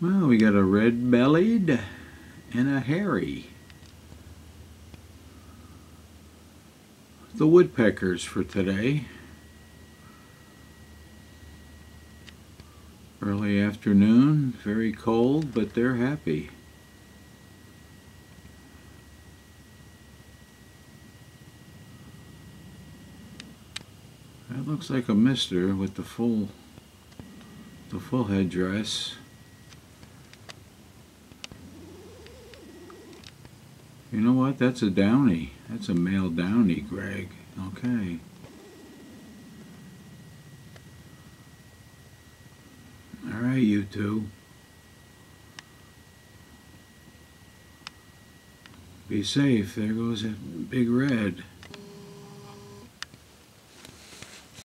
Well, we got a red-bellied and a hairy. The woodpeckers for today. Early afternoon, very cold, but they're happy. That looks like a mister with the full headdress. You know what? That's a downy. That's a male downy, Greg. Okay. All right, you two. Be safe. There goes that big red.